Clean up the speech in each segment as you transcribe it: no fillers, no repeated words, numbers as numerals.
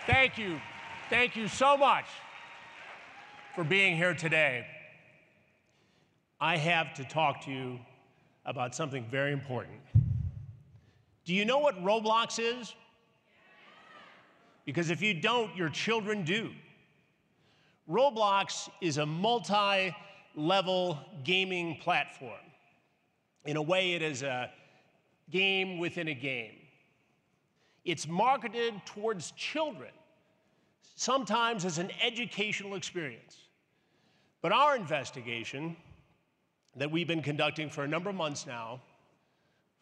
Thank you. Thank you so much for being here today. I have to talk to you about something very important. Do you know what Roblox is? Because if you don't, your children do. Roblox is a multi-level gaming platform. In a way, it is a game within a game. It's marketed towards children, sometimes as an educational experience. But our investigation that we've been conducting for a number of months now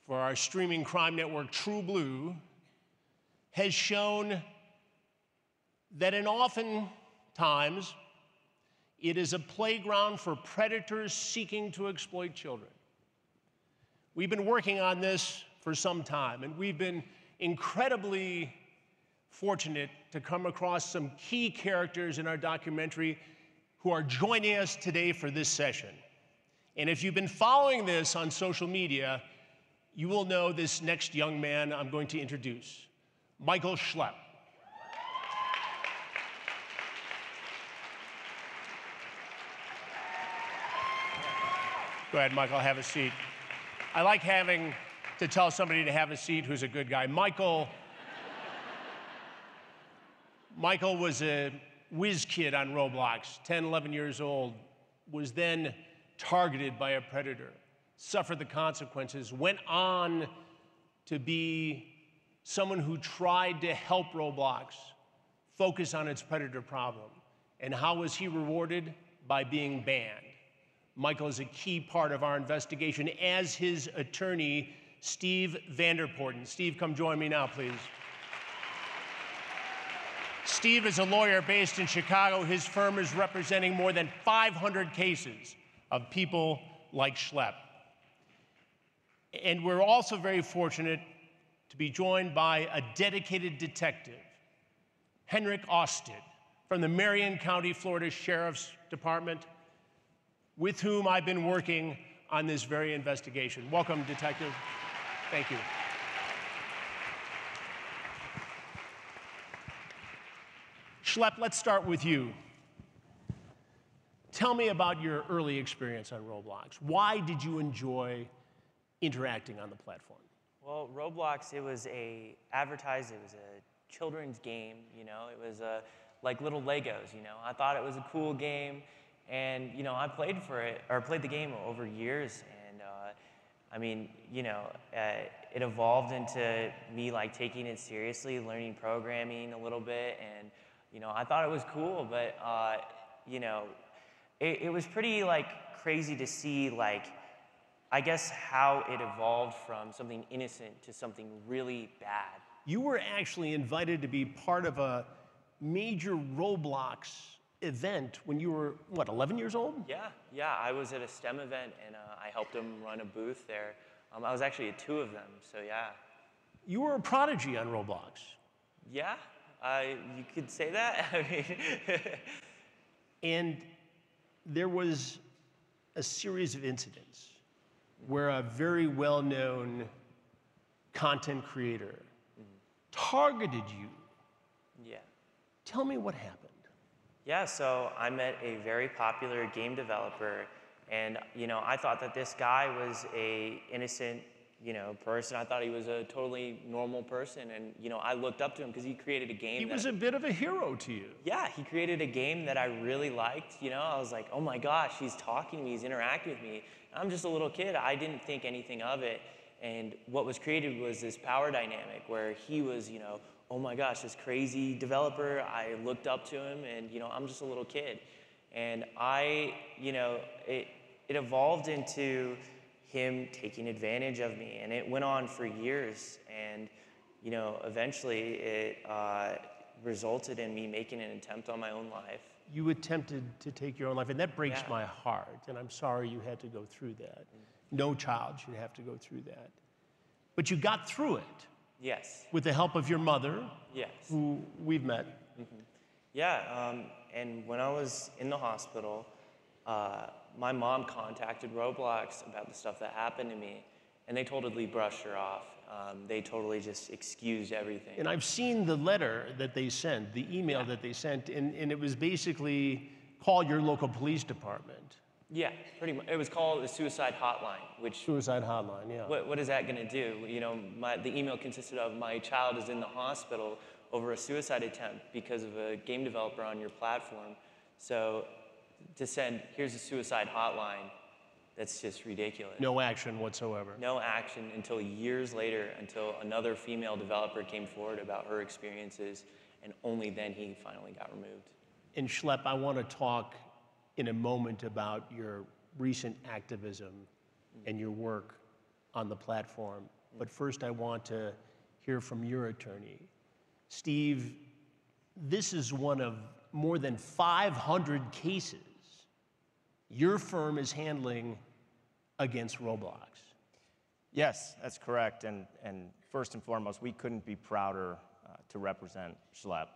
for our streaming crime network, True Blue, has shown that oftentimes it is a playground for predators seeking to exploit children. We've been working on this for some time, and we've been incredibly fortunate to come across some key characters in our documentary who are joining us today for this session. And if you've been following this on social media, you will know this next young man I'm going to introduce, Michael Schlep. Go ahead, Michael, have a seat. I like having to tell somebody to have a seat who's a good guy. Michael was a whiz kid on Roblox, 10, 11 years old, was then targeted by a predator, suffered the consequences, went on to be someone who tried to help Roblox focus on its predator problem. And how was he rewarded? By being banned. Michael is a key part of our investigation, as his attorney, Steven Vanderporten. Steve, come join me now, please. Steve is a lawyer based in Chicago. His firm is representing more than 500 cases of people like Schlep. And we're also very fortunate to be joined by a dedicated detective, Henrik Ousted, from the Marion County, Florida Sheriff's Department, with whom I've been working on this very investigation. Welcome, Detective. Thank you. Schlep, let's start with you. Tell me about your early experience on Roblox. Why did you enjoy interacting on the platform? Well, Roblox, it was a children's game, you know. It was like little Legos, you know. I thought it was a cool game, and you know, I played the game over years, and I mean, you know, it evolved into me like taking it seriously, learning programming a little bit, and you know, I thought it was cool, but you know, it was pretty like crazy to see like, I guess, how it evolved from something innocent to something really bad. You were actually invited to be part of a major Roblox event when you were, what, 11 years old? Yeah, I was at a STEM event, and I helped them run a booth there. I was actually at 2 of them, so yeah. You were a prodigy on Roblox. Yeah, you could say that. I mean, and there was a series of incidents where a very well-known content creator targeted you. Yeah. Tell me what happened. Yeah, so I met a very popular game developer, and you know, I thought that this guy was a innocent, you know, person. I thought he was a totally normal person, and you know, I looked up to him because he created a game. He was a bit of a hero to you. Yeah, he created a game that I really liked. You know, I was like, oh my gosh, he's talking to me, he's interacting with me. I'm just a little kid. I didn't think anything of it, and what was created was this power dynamic where he was, you know, oh my gosh, this crazy developer. I looked up to him, and you know, I'm just a little kid, and you know, it evolved into him taking advantage of me, and it went on for years, and you know, eventually it resulted in me making an attempt on my own life. You attempted to take your own life, and that breaks my heart, and I'm sorry you had to go through that. No child should have to go through that. But you got through it. Yes. With the help of your mother, yes, who we've met. Yeah, and when I was in the hospital, my mom contacted Roblox about the stuff that happened to me, and they totally brushed her off. They totally just excused everything. And I've seen the letter that they sent, the email that they sent, and it was basically, call your local police department. Yeah, pretty much. It was called the suicide hotline, which... Suicide hotline, yeah. What is that going to do? You know, the email consisted of, my child is in the hospital over a suicide attempt because of a game developer on your platform. So to send, here's a suicide hotline, that's just ridiculous. No action whatsoever. No action until years later, until another female developer came forward about her experiences, and only then he finally got removed. And Schlep, I want to talk in a moment about your recent activism and your work on the platform. But first I want to hear from your attorney. Steve, this is one of more than 500 cases your firm is handling against Roblox. Yes, that's correct. And first and foremost, we couldn't be prouder to represent Schlep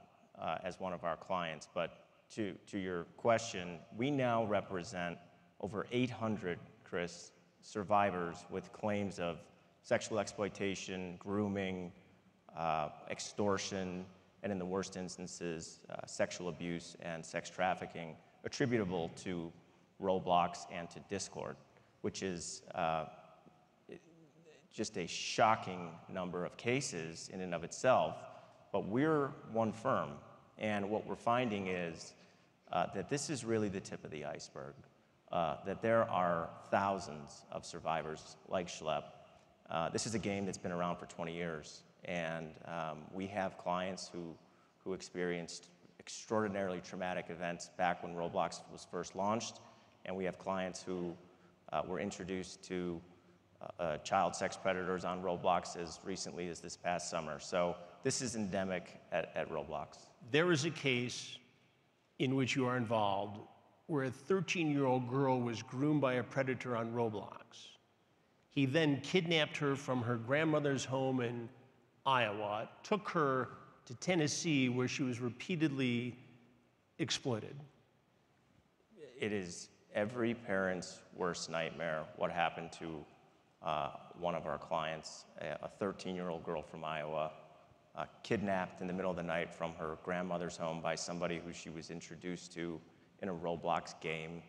as one of our clients. But to your question, we now represent over 800, Chris, survivors with claims of sexual exploitation, grooming, extortion, and in the worst instances, sexual abuse and sex trafficking attributable to Roblox and to Discord, which is just a shocking number of cases in and of itself. But we're one firm, and what we're finding is that this is really the tip of the iceberg, that there are thousands of survivors like Schlep. This is a game that's been around for 20 years, and we have clients who experienced extraordinarily traumatic events back when Roblox was first launched, and we have clients who were introduced to child sex predators on Roblox as recently as this past summer. So this is endemic at Roblox. There is a case in which you are involved where a 13-year-old girl was groomed by a predator on Roblox. He then kidnapped her from her grandmother's home in Iowa, took her to Tennessee, where she was repeatedly exploited. It is every parent's worst nightmare what happened to one of our clients, a 13-year-old girl from Iowa, kidnapped in the middle of the night from her grandmother's home by somebody who she was introduced to in a Roblox game,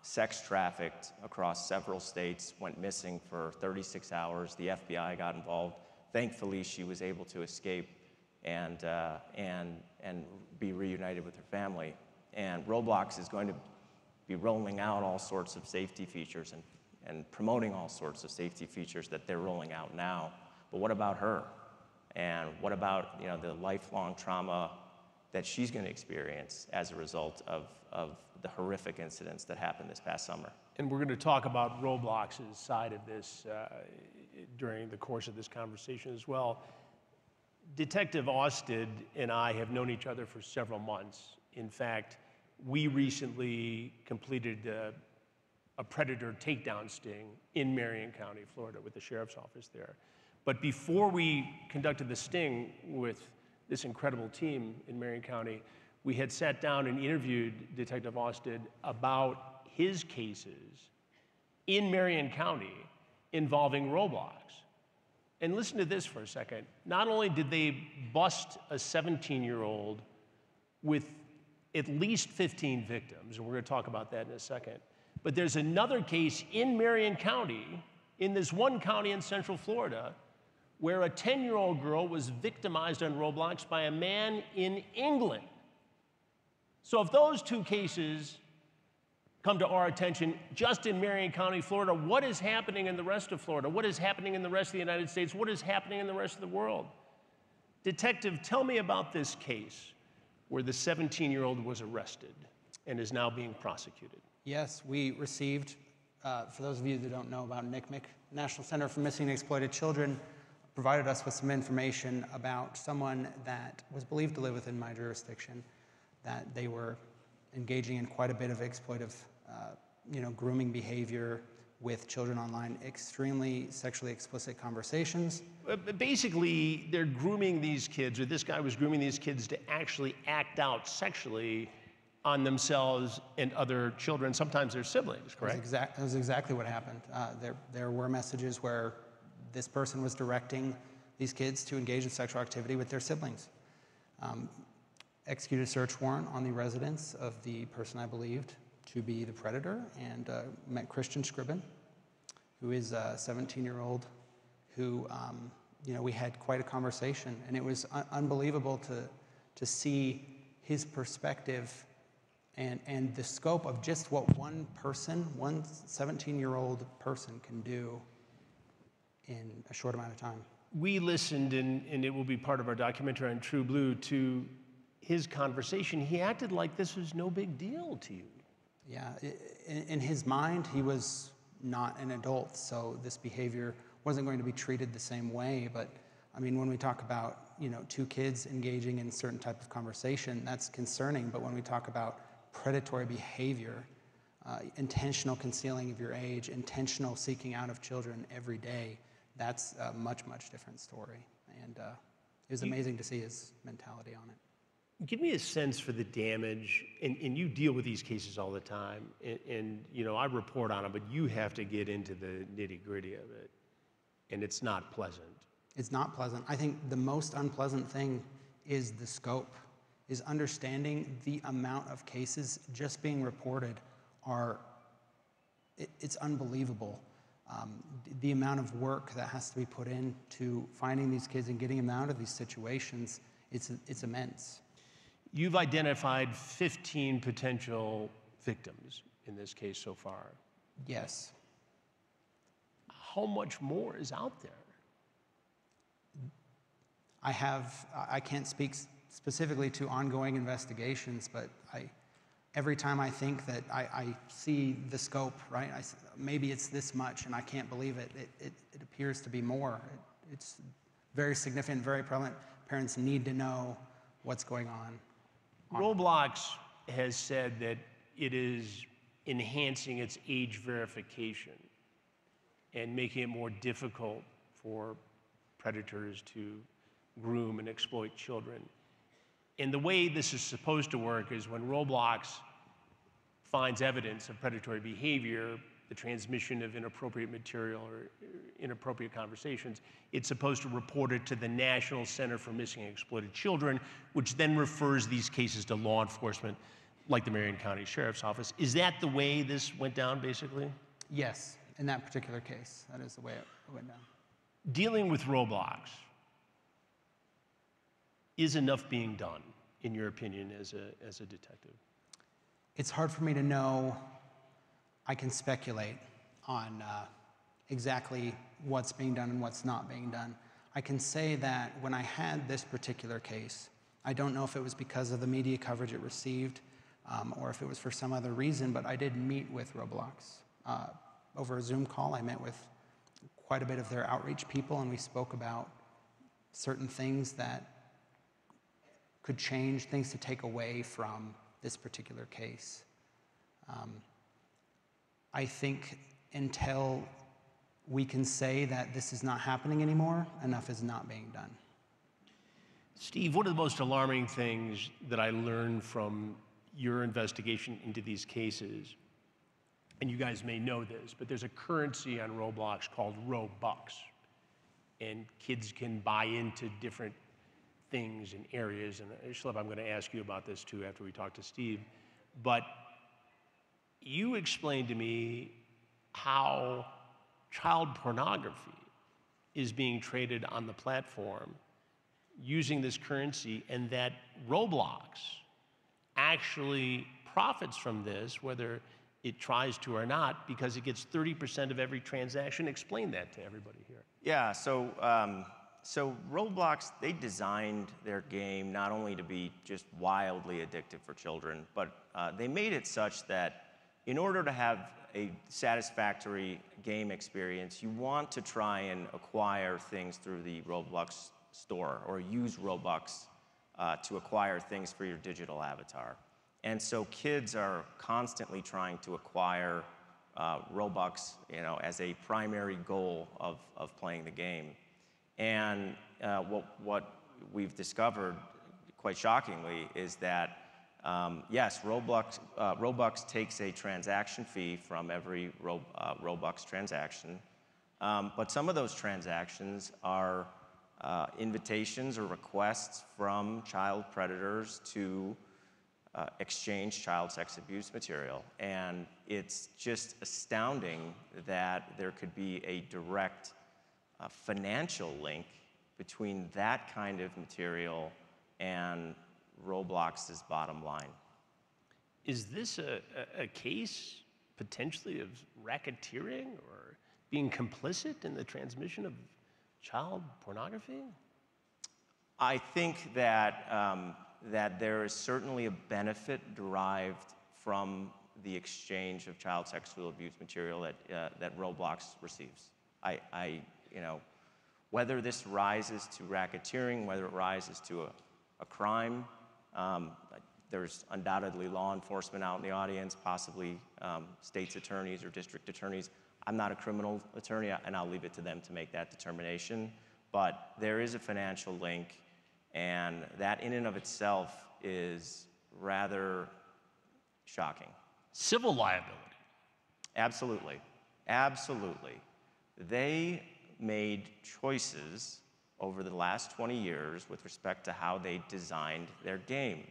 sex trafficked across several states, went missing for 36 hours. The FBI got involved. Thankfully, she was able to escape and be reunited with her family. And Roblox is going to be rolling out all sorts of safety features and promoting all sorts of safety features that they're rolling out now. But what about her? And what about the lifelong trauma that she's going to experience as a result of the horrific incidents that happened this past summer? And we're going to talk about Roblox's side of this during the course of this conversation as well. Detective Ousted and I have known each other for several months. In fact, we recently completed a predator takedown sting in Marion County, Florida, with the sheriff's office there. But before we conducted the sting with this incredible team in Marion County, we had sat down and interviewed Detective Ousted about his cases in Marion County involving Roblox. And listen to this for a second. Not only did they bust a 17-year-old with at least 15 victims, and we're going to talk about that in a second, but there's another case in Marion County, in this one county in Central Florida, where a 10-year-old girl was victimized on Roblox by a man in England. So if those two cases come to our attention just in Marion County, Florida, what is happening in the rest of Florida? What is happening in the rest of the United States? What is happening in the rest of the world? Detective, tell me about this case where the 17-year-old was arrested and is now being prosecuted. Yes, we received, for those of you that don't know about NCMEC, National Center for Missing and Exploited Children, provided us with some information about someone that was believed to live within my jurisdiction, that they were engaging in quite a bit of exploitive, grooming behavior with children online, extremely sexually explicit conversations. Basically, they're grooming these kids, or this guy was grooming these kids to actually act out sexually on themselves and other children, sometimes their siblings, correct? That was exactly what happened. There were messages where this person was directing these kids to engage in sexual activity with their siblings. Executed a search warrant on the residence of the person I believed to be the predator, and met Christian Scribbin, who is a 17-year-old who, we had quite a conversation, and it was unbelievable to see his perspective and the scope of just what one 17-year-old person can do in a short amount of time. We listened, and it will be part of our documentary on True Blue, to his conversation. He acted like this was no big deal to you. Yeah, in his mind, he was not an adult, so this behavior wasn't going to be treated the same way. But I mean, when we talk about, two kids engaging in a certain type of conversation, that's concerning. But when we talk about predatory behavior, intentional concealing of your age, intentional seeking out of children every day, that's a much, much different story. And it was amazing to see his mentality on it. Give me a sense for the damage, and you deal with these cases all the time, and I report on them, but you have to get into the nitty-gritty of it, and it's not pleasant. It's not pleasant. I think the most unpleasant thing is the scope, is understanding the amount of cases just being reported it's unbelievable. The amount of work that has to be put into finding these kids and getting them out of these situations, it's immense. You've identified 15 potential victims in this case so far. Yes. How much more is out there? I can't speak specifically to ongoing investigations, but every time I think that I see the scope, right? Maybe it's this much, and I can't believe it. It appears to be more. It's very significant, very prevalent. Parents need to know what's going on. Roblox has said that it is enhancing its age verification and making it more difficult for predators to groom and exploit children. And the way this is supposed to work is when Roblox finds evidence of predatory behavior, the transmission of inappropriate material or inappropriate conversations, it's supposed to report it to the National Center for Missing and Exploited Children, which then refers these cases to law enforcement, like the Marion County Sheriff's Office. Is that the way this went down, basically? Yes, in that particular case, that is the way it went down. Dealing with Roblox, is enough being done, in your opinion, as a detective? It's hard for me to know. I can speculate on exactly what's being done and what's not being done. I can say that when I had this particular case, I don't know if it was because of the media coverage it received or if it was for some other reason, but I did meet with Roblox. Over a Zoom call, I met with quite a bit of their outreach people, and we spoke about certain things that could change, things to take away from this particular case. I think until we can say that this is not happening anymore, enough is not being done. Steve, one of the most alarming things that I learned from your investigation into these cases, and you guys may know this, but there's a currency on Roblox called Robux, and kids can buy into different things and areas, and Schlep, I'm going to ask you about this too after we talk to Steve, but you explained to me how child pornography is being traded on the platform using this currency, and that Roblox actually profits from this, whether it tries to or not, because it gets 30% of every transaction. Explain that to everybody here. Yeah, so Roblox, they designed their game not only to be just wildly addictive for children, but they made it such that in order to have a satisfactory game experience, you want to try and acquire things through the Roblox store or use Robux to acquire things for your digital avatar. And so kids are constantly trying to acquire Robux, as a primary goal of playing the game. And what we've discovered, quite shockingly, is that Yes, Roblox takes a transaction fee from every Robux transaction, but some of those transactions are invitations or requests from child predators to exchange child sex abuse material. And it's just astounding that there could be a direct financial link between that kind of material and Roblox's bottom line. Is this a case potentially of racketeering or being complicit in the transmission of child pornography? I think that, that there is certainly a benefit derived from the exchange of child sexual abuse material that Roblox receives. You know, whether this rises to racketeering, whether it rises to a crime, there's undoubtedly law enforcement out in the audience, possibly state's attorneys or district attorneys. I'm not a criminal attorney, and I'll leave it to them to make that determination. But there is a financial link, and that in and of itself is rather shocking. Civil liability. Absolutely. Absolutely. They made choices over the last 20 years with respect to how they designed their game.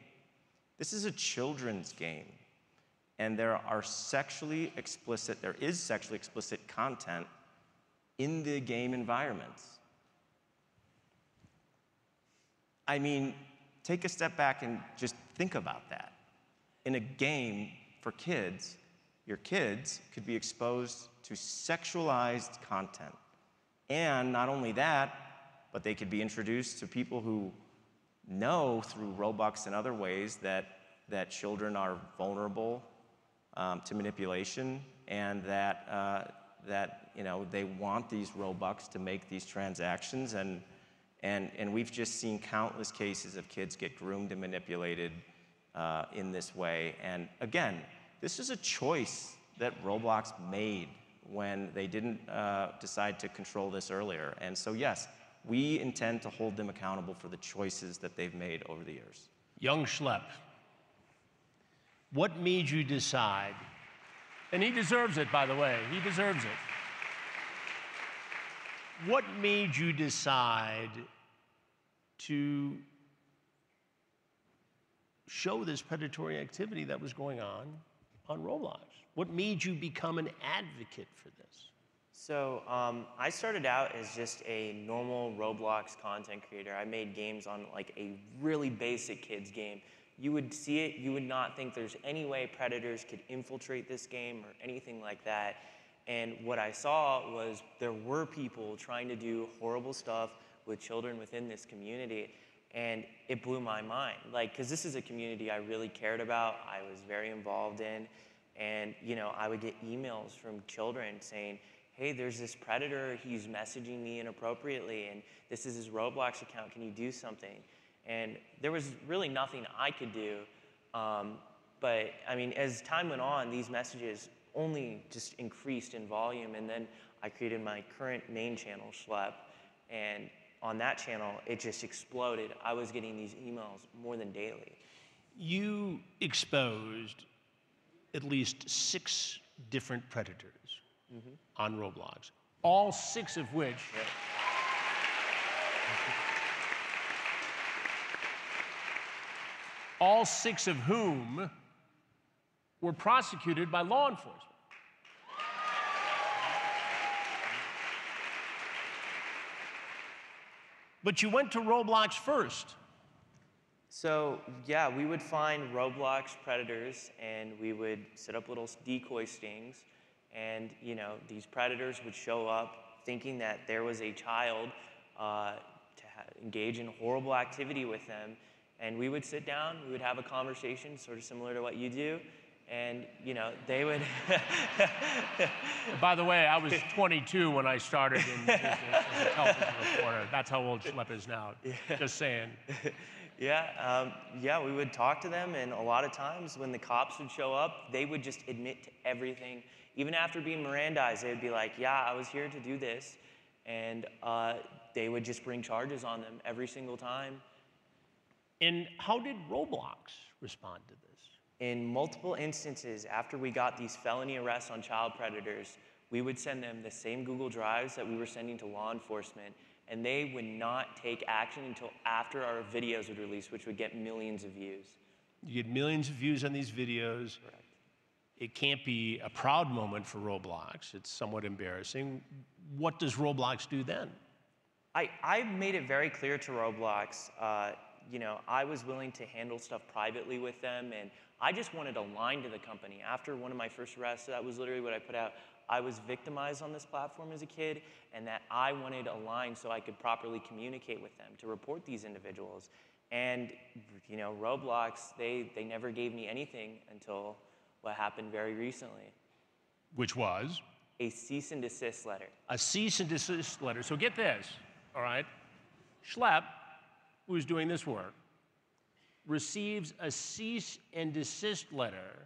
This is a children's game, and there is sexually explicit content in the game environments. I mean, take a step back and just think about that. In a game for kids, your kids could be exposed to sexualized content. And not only that, but they could be introduced to people who know through Robux and other ways that children are vulnerable to manipulation, and that you know, they want these Robux to make these transactions, and we've just seen countless cases of kids get groomed and manipulated in this way. And again, this is a choice that Roblox made when they didn't decide to control this earlier. And so yes, we intend to hold them accountable for the choices that they've made over the years. Young Schlep, what made you decide, and he deserves it, by the way, he deserves it. What made you decide to show this predatory activity that was going on Roblox? What made you become an advocate for this? So I started out as just a normal Roblox content creator. I made games on like a really basic kids game. You would see it, you would not think there's any way predators could infiltrate this game or anything like that. And what I saw was there were people trying to do horrible stuff with children within this community, and it blew my mind. Like, because this is a community I really cared about, I was very involved in, and you know, I would get emails from children saying, hey, there's this predator, he's messaging me inappropriately, and this is his Roblox account, can you do something? And there was really nothing I could do, but I mean, as time went on, these messages only just increased in volume, and then I created my current main channel, Schlep, and on that channel, it just exploded. I was getting these emails more than daily. You exposed at least 6 different predators on Roblox, all 6 of which all 6 of whom were prosecuted by law enforcement. But you went to Roblox first. So yeah, we would find Roblox predators, and we would set up little decoy stings, and you know, these predators would show up thinking that there was a child to engage in horrible activity with them, and we would sit down, we would have a conversation sort of similar to what you do, and you know, they would By the way, I was 22 when I started in business as a television reporter. That's how old Schlep is now. Just saying. Yeah, we would talk to them, and a lot of times when the cops would show up, they would just admit to everything. Even after being Mirandized, they would be like, yeah, I was here to do this, and they would just bring charges on them every single time. And how did Roblox respond to this? In multiple instances, after we got these felony arrests on child predators, we would send them the same Google Drives that we were sending to law enforcement, and they would not take action until after our videos would release, which would get millions of views. You get millions of views on these videos. Correct. It can't be a proud moment for Roblox. It's somewhat embarrassing. What does Roblox do then? I made it very clear to Roblox, you know, I was willing to handle stuff privately with them, and I just wanted a line to the company. After one of my first arrests, that was literally what I put out. I was victimized on this platform as a kid, and that I wanted a line so I could properly communicate with them to report these individuals. And, you know, Roblox, they never gave me anything until what happened very recently. Which was? A cease and desist letter. A cease and desist letter. So get this, all right? Schlep, who's doing this work, receives a cease and desist letter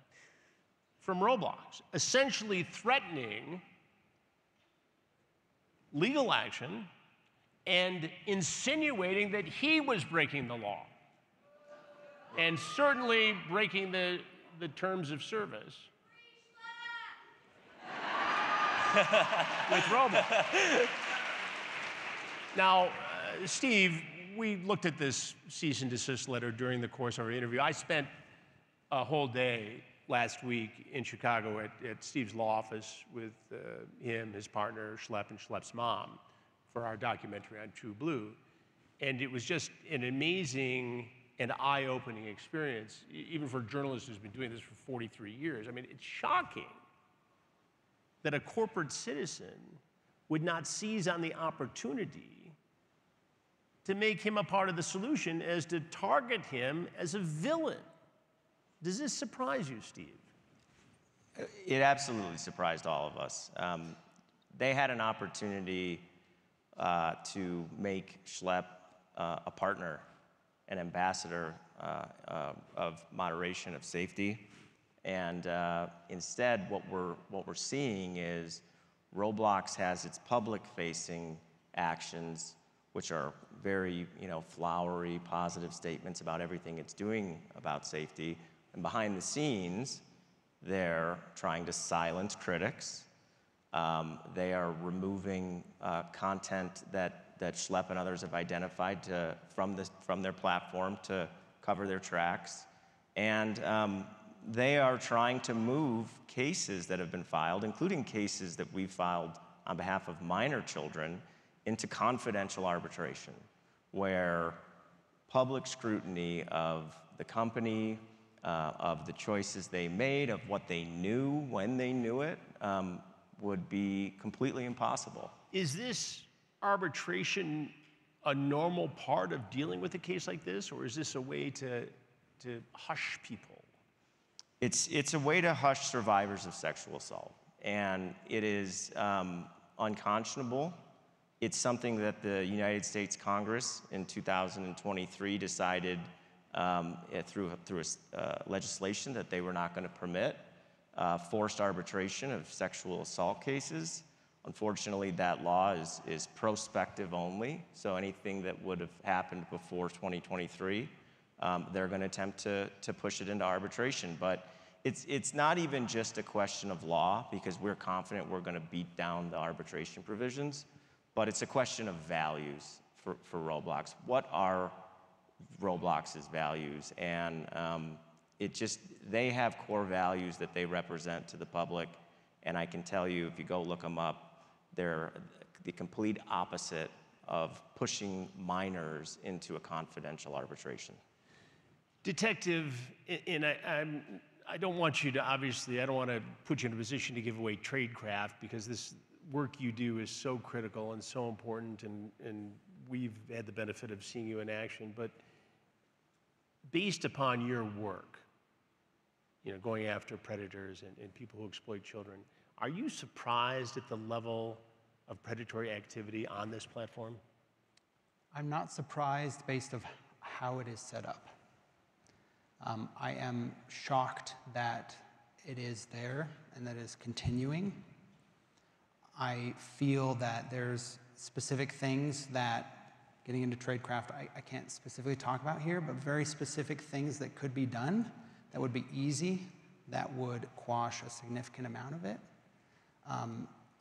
from Roblox, essentially threatening legal action and insinuating that he was breaking the law and certainly breaking the terms of service with Roblox. Now, Steve, we looked at this cease and desist letter during the course of our interview. I spent a whole day last week in Chicago at Steve's law office with him, his partner, Schlep, and Schlep's mom for our documentary on True Blue. And it was just an amazing and eye-opening experience, even for a journalist who's been doing this for 43 years. I mean, it's shocking that a corporate citizen would not seize on the opportunity to make him a part of the solution as to target him as a villain. Does this surprise you, Steve? It absolutely surprised all of us. They had an opportunity to make Schlep a partner, an ambassador of moderation, of safety. And instead, what we're seeing is Roblox has its public-facing actions, which are very, flowery, positive statements about everything it's doing about safety. And behind the scenes, they're trying to silence critics. They are removing content that Schlep and others have identified from their platform to cover their tracks. And they are trying to move cases that have been filed, including cases that we filed on behalf of minor children, into confidential arbitration, where public scrutiny of the company, of the choices they made, of what they knew when they knew it, would be completely impossible. Is this arbitration a normal part of dealing with a case like this, or is this a way to hush people? It's a way to hush survivors of sexual assault, and it is unconscionable. It's something that the United States Congress in 2023 decided through legislation that they were not going to permit forced arbitration of sexual assault cases. Unfortunately, that law is prospective only, so anything that would have happened before 2023, they're going to attempt to push it into arbitration. But it's not even just a question of law, because we're confident we're going to beat down the arbitration provisions, but it's a question of values for Roblox. What are Roblox's values? And they have core values that they represent to the public, and I can tell you, if you go look them up, they're the complete opposite of pushing minors into a confidential arbitration. Detective, and I don't want you to, obviously, I don't want to put you in a position to give away tradecraft, because this work you do is so critical and so important, and we've had the benefit of seeing you in action. But based upon your work, going after predators and people who exploit children, are you surprised at the level of predatory activity on this platform? I'm not surprised based on how it is set up. I am shocked that it is there and that it is continuing. I feel that there's specific things that getting into tradecraft, I can't specifically talk about here, but very specific things that could be done that would be easy, that would quash a significant amount of it.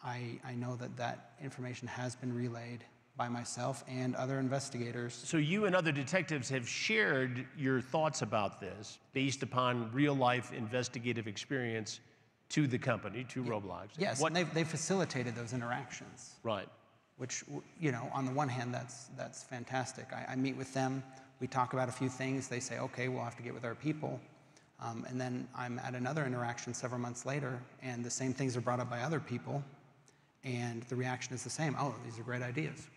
I know that that information has been relayed by myself and other investigators. So you and other detectives have shared your thoughts about this based upon real-life investigative experience to the company, to Roblox. Yes, and they facilitated those interactions. Right. Which, you know, on the one hand, that's fantastic. I meet with them, we talk about a few things, they say, okay, we'll have to get with our people. And then I'm at another interaction several months later, and the same things are brought up by other people, and the reaction is the same. Oh, these are great ideas.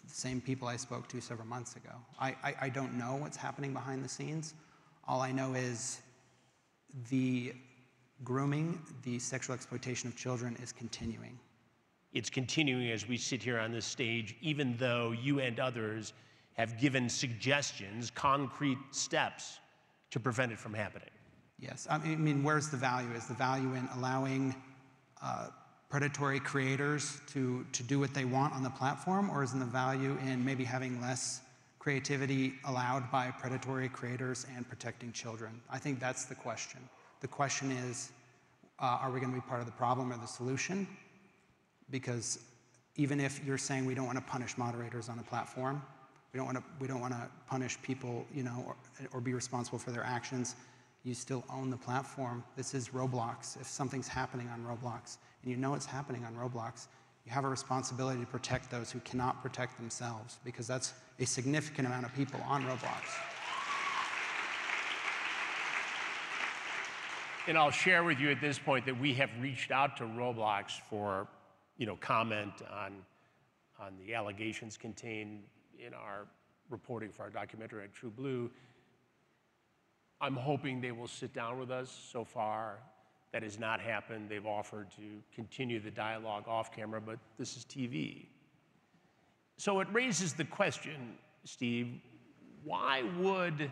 The same people I spoke to several months ago. I don't know what's happening behind the scenes. All I know is the grooming, the sexual exploitation of children is continuing. It's continuing as we sit here on this stage, even though you and others have given suggestions, concrete steps to prevent it from happening. Yes, I mean, where's the value? Is the value in allowing predatory creators to do what they want on the platform, or is in the value in maybe having less creativity allowed by predatory creators and protecting children? I think that's the question. The question is, are we going to be part of the problem or the solution? Because even if you're saying we don't want to punish moderators on a platform, we don't want to punish people, you know, or be responsible for their actions, you still own the platform. This is Roblox. If something's happening on Roblox, and you know it's happening on Roblox, you have a responsibility to protect those who cannot protect themselves, because that's a significant amount of people on Roblox. And I'll share with you at this point that we have reached out to Roblox for, you know, comment on the allegations contained in our reporting for our documentary at True Blue. I'm hoping they will sit down with us. So far, that has not happened. They've offered to continue the dialogue off camera, but this is TV. So it raises the question, Steve, why would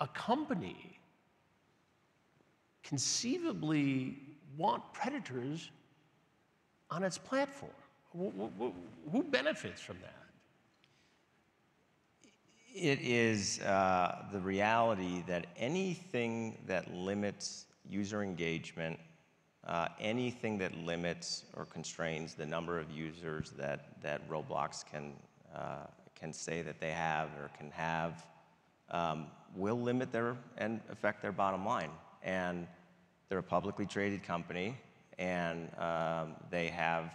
a company conceivably want predators on its platform? Who benefits from that? It is the reality that anything that limits user engagement, anything that limits or constrains the number of users that Roblox can say that they have or can have, will limit their and affect their bottom line. And they're a publicly traded company, and they have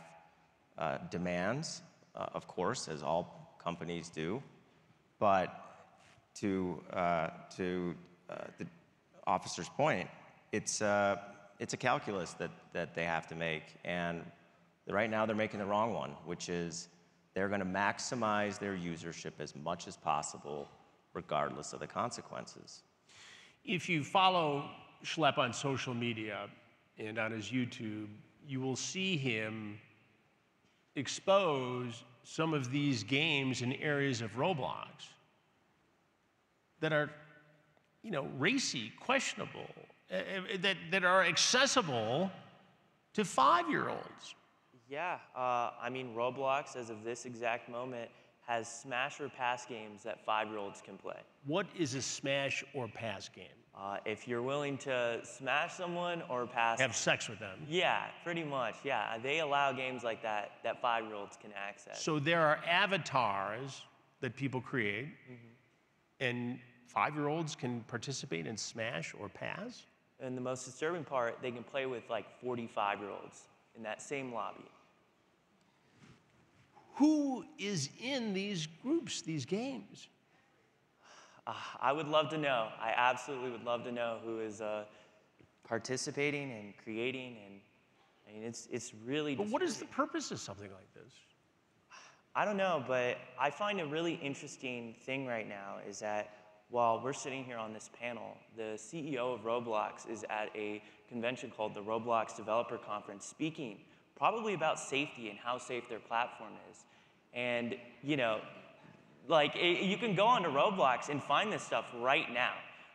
demands, of course, as all companies do. But to the officer's point, it's a calculus that they have to make, and right now they're making the wrong one, which is they're going to maximize their usership as much as possible, regardless of the consequences. If you follow Schlep on social media and on his YouTube, you will see him expose some of these games in areas of Roblox that are, you know, racy, questionable, that are accessible to 5-year-olds. Yeah, I mean, Roblox, as of this exact moment, has smash or pass games that 5-year-olds can play. What is a smash or pass game? If you're willing to smash someone or pass... Have sex with them. Yeah, pretty much, yeah. They allow games like that 5-year-olds can access. So there are avatars that people create, and 5-year-olds can participate in smash or pass? And the most disturbing part, they can play with like 45-year-olds in that same lobby. Who is in these groups, these games? I would love to know. I absolutely would love to know who is participating and creating, and I mean, it's really. But what is the purpose of something like this? I don't know, but I find a really interesting thing right now is that while we're sitting here on this panel, the CEO of Roblox is at a convention called the Roblox Developer Conference speaking probably about safety and how safe their platform is. And, you know, like, you can go onto Roblox and find this stuff right now.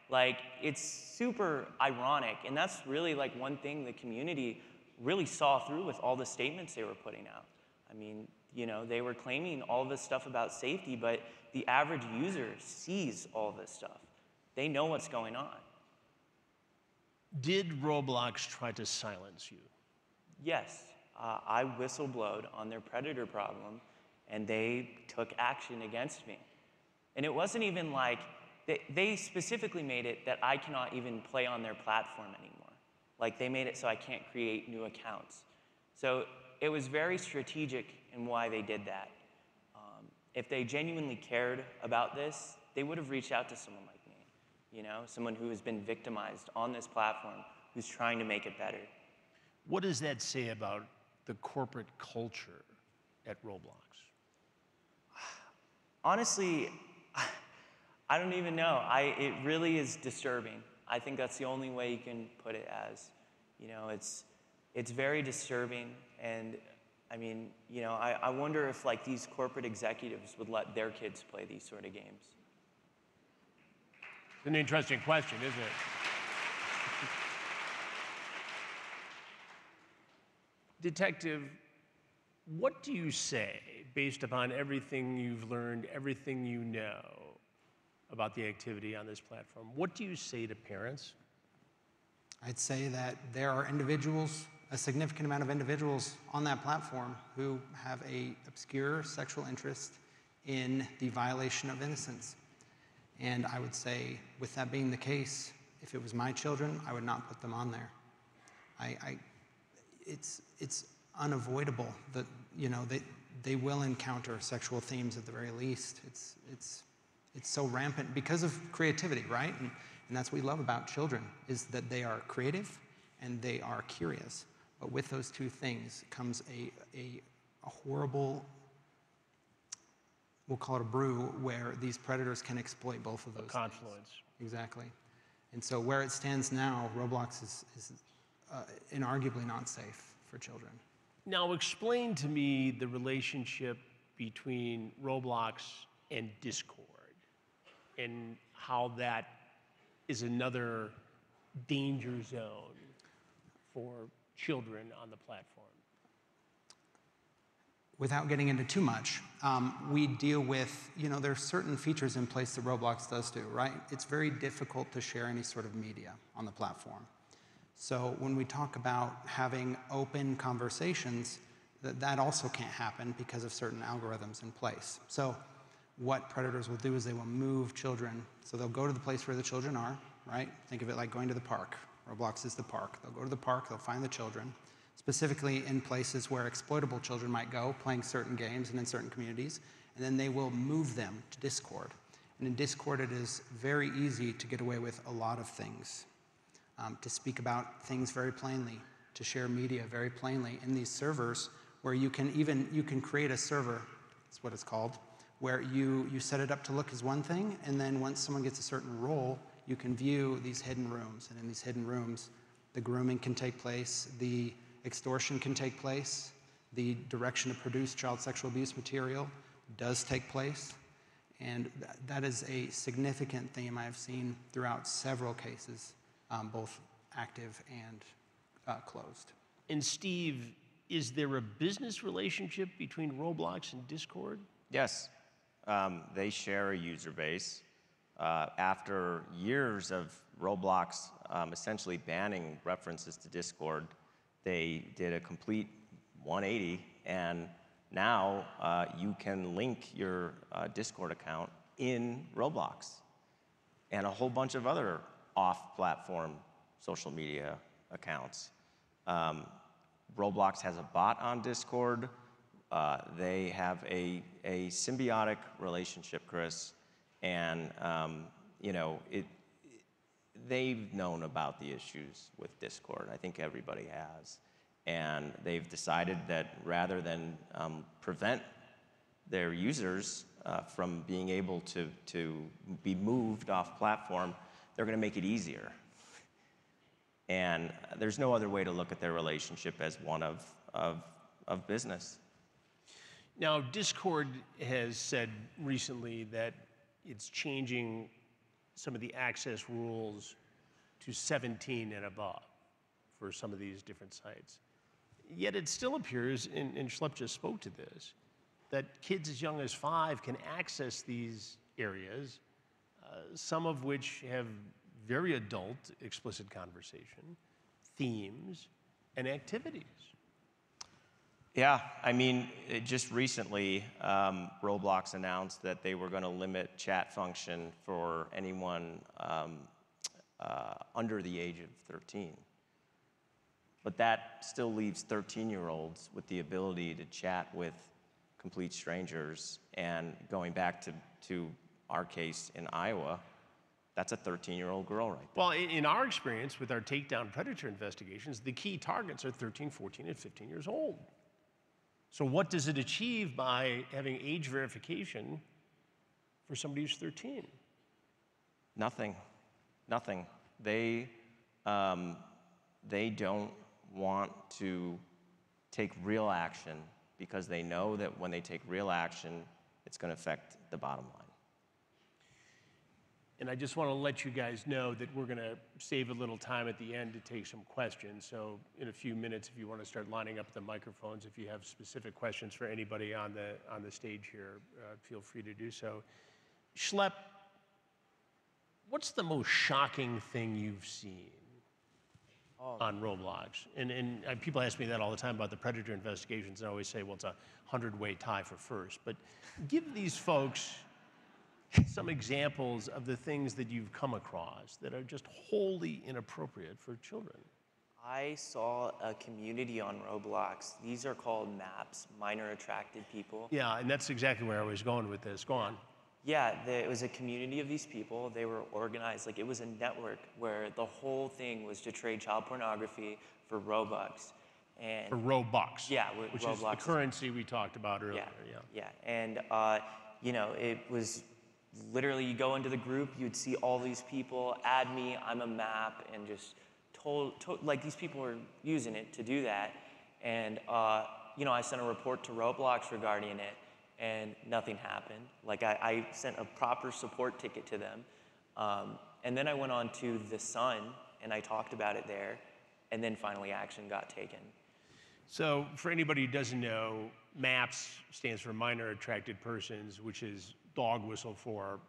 Like, it's super ironic, and that's really, like, one thing the community really saw through with all the statements they were putting out. I mean, You know, they were claiming all this stuff about safety, but the average user sees all this stuff. They know what's going on. Did Roblox try to silence you? Yes, I whistleblowed on their predator problem, and they took action against me. And it wasn't even like, they specifically made it that I cannot even play on their platform anymore. Like, they made it so I can't create new accounts. So it was very strategic in why they did that. If they genuinely cared about this, they would have reached out to someone like me, you know, someone who has been victimized on this platform, who's trying to make it better. What does that say about the corporate culture at Roblox? Honestly, I don't even know. It really is disturbing. I think that's the only way you can put it as. You know, it's very disturbing, and I mean, you know, I wonder if like these corporate executives would let their kids play these sort of games. It's an interesting question, isn't it? Detective, what do you say, based upon everything you've learned, everything you know about the activity on this platform, what do you say to parents? I'd say that there are individuals, a significant amount of individuals on that platform who have a obscure sexual interest in the violation of innocence. And I would say, with that being the case, if it was my children, I would not put them on there. It's unavoidable that, you know, they will encounter sexual themes at the very least. It's so rampant because of creativity, right? And that's what we love about children, is that they are creative and they are curious. But with those two things comes a horrible, we'll call it a brew, where these predators can exploit both of those confluence. Things. Exactly. And so where it stands now, Roblox is inarguably not safe for children. Now explain to me the relationship between Roblox and Discord and how that is another danger zone for children on the platform. Without getting into too much, we deal with, you know, there's certain features in place that Roblox does do, right? It's very difficult to share any sort of media on the platform. So when we talk about having open conversations, that also can't happen because of certain algorithms in place. So what predators will do is they will move children. So they'll go to the place where the children are, right? Think of it like going to the park. Roblox is the park. They'll go to the park, they'll find the children, specifically in places where exploitable children might go, playing certain games and in certain communities, and then they will move them to Discord. And in Discord, it is very easy to get away with a lot of things, to speak about things very plainly, to share media very plainly in these servers where you can create a server, that's what it's called, where you set it up to look as one thing, and then once someone gets a certain role, you can view these hidden rooms. And in these hidden rooms, the grooming can take place, the extortion can take place, the direction to produce child sexual abuse material does take place. And that is a significant theme I've seen throughout several cases, both active and closed. And Steve, is there a business relationship between Roblox and Discord? Yes, they share a user base. After years of Roblox essentially banning references to Discord, they did a complete 180, and now you can link your Discord account in Roblox and a whole bunch of other off-platform social media accounts. Roblox has a bot on Discord. They have a symbiotic relationship, Chris, and you know, they've known about the issues with Discord. I think everybody has. And they've decided that rather than prevent their users from being able to be moved off platform, they're going to make it easier. And there's no other way to look at their relationship as one of business. Now, Discord has said recently that it's changing some of the access rules to 17 and above for some of these different sites. Yet it still appears, and Schlep just spoke to this, that kids as young as 5 can access these areas, some of which have very adult explicit conversation, themes, and activities. Yeah, I mean, just recently, Roblox announced that they were going to limit chat function for anyone under the age of 13. But that still leaves 13-year-olds with the ability to chat with complete strangers. And going back to our case in Iowa, that's a 13-year-old girl right there. Well, in our experience with our takedown predator investigations, the key targets are 13, 14, and 15 years old. So what does it achieve by having age verification for somebody who's 13? Nothing. They don't want to take real action because they know that when they take real action, it's going to affect the bottom line. And I just want to let you guys know that we're going to save a little time at the end to take some questions. So in a few minutes, if you want to start lining up the microphones, if you have specific questions for anybody on the stage here, feel free to do so. Schlep, what's the most shocking thing you've seen on Roblox? And people ask me that all the time about the predator investigations, and I always say, well, it's a 100-way tie for first. But give these folks some examples of the things that you've come across that are just wholly inappropriate for children. I saw a community on Roblox. These are called MAPs, minor attracted people. Yeah, and that's exactly where I was going with this. Go on. Yeah, it was a community of these people. They were organized, like it was a network where the whole thing was to trade child pornography for Robux. And For Robux. Yeah, which Roblox is the currency we talked about earlier. Yeah. And you know, it was literally, you go into the group, you'd see all these people, add me, I'm a map, and just like these people were using it to do that. And you know, I sent a report to Roblox regarding it, and nothing happened. Like I sent a proper support ticket to them. And then I went on to The Sun, and I talked about it there, and then finally action got taken. So for anybody who doesn't know, MAPS stands for Minor Attracted Persons, which is dog whistle for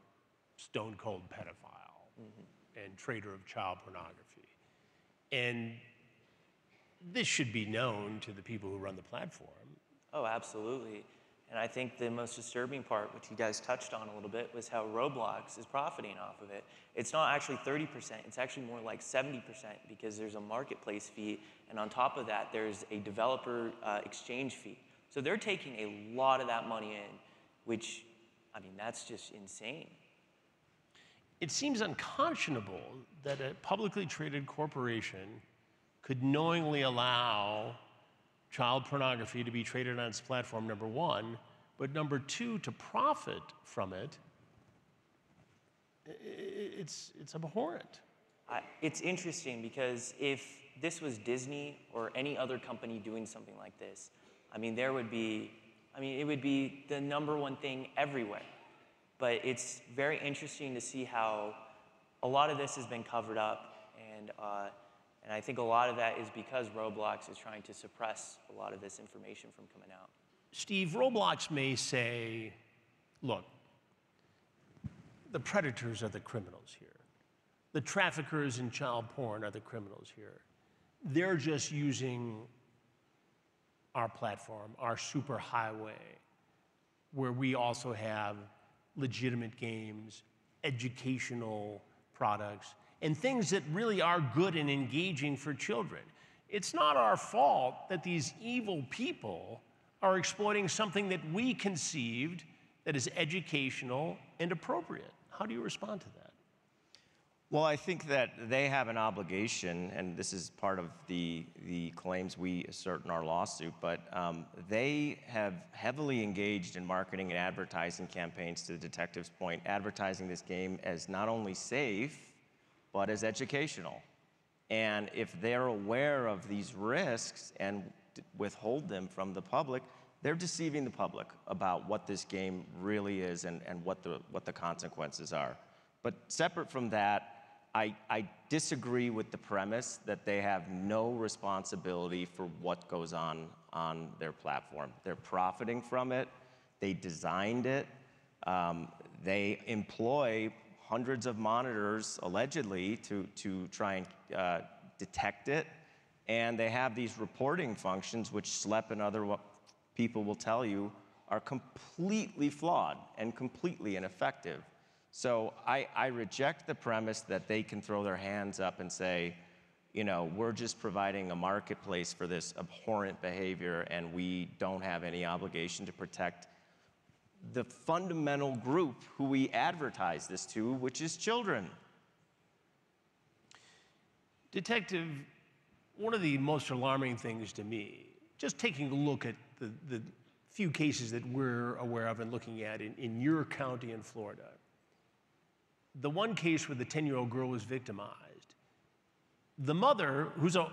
stone cold pedophile and trader of child pornography. And this should be known to the people who run the platform. Oh, absolutely. And I think the most disturbing part, which you guys touched on a little bit, was how Roblox is profiting off of it. It's not actually 30%, it's actually more like 70% because there's a marketplace fee, and on top of that, there's a developer exchange fee. So they're taking a lot of that money in, which, I mean, that's just insane. It seems unconscionable that a publicly traded corporation could knowingly allow child pornography to be traded on its platform, number one, but number two, to profit from it. It's abhorrent. It's interesting because if this was Disney or any other company doing something like this, I mean, it would be the #1 thing everywhere. But it's very interesting to see how a lot of this has been covered up, and I think a lot of that is because Roblox is trying to suppress a lot of this information from coming out. Steve, Roblox may say, look, the predators are the criminals here. The traffickers in child porn are the criminals here. They're just using our platform, our superhighway, where we also have legitimate games, educational products, and things that really are good and engaging for children. It's not our fault that these evil people are exploiting something that we conceived that is educational and appropriate. How do you respond to that? Well, I think that they have an obligation, and this is part of the claims we assert in our lawsuit, but they have heavily engaged in marketing and advertising campaigns, to the detective's point, advertising this game as not only safe, but as educational. And if they're aware of these risks and withhold them from the public, they're deceiving the public about what this game really is and what the consequences are. But separate from that, I disagree with the premise that they have no responsibility for what goes on their platform. They're profiting from it. They designed it. They employ hundreds of monitors, allegedly, to try and detect it. And they have these reporting functions, which Schlep and other people will tell you are completely flawed and completely ineffective. So I reject the premise that they can throw their hands up and say, you know, we're just providing a marketplace for this abhorrent behavior and we don't have any obligation to protect the fundamental group who we advertise this to, which is children. Detective, one of the most alarming things to me, just taking a look at the few cases that we're aware of and looking at in your county in Florida, the one case where the 10-year-old girl was victimized, the mother, who's a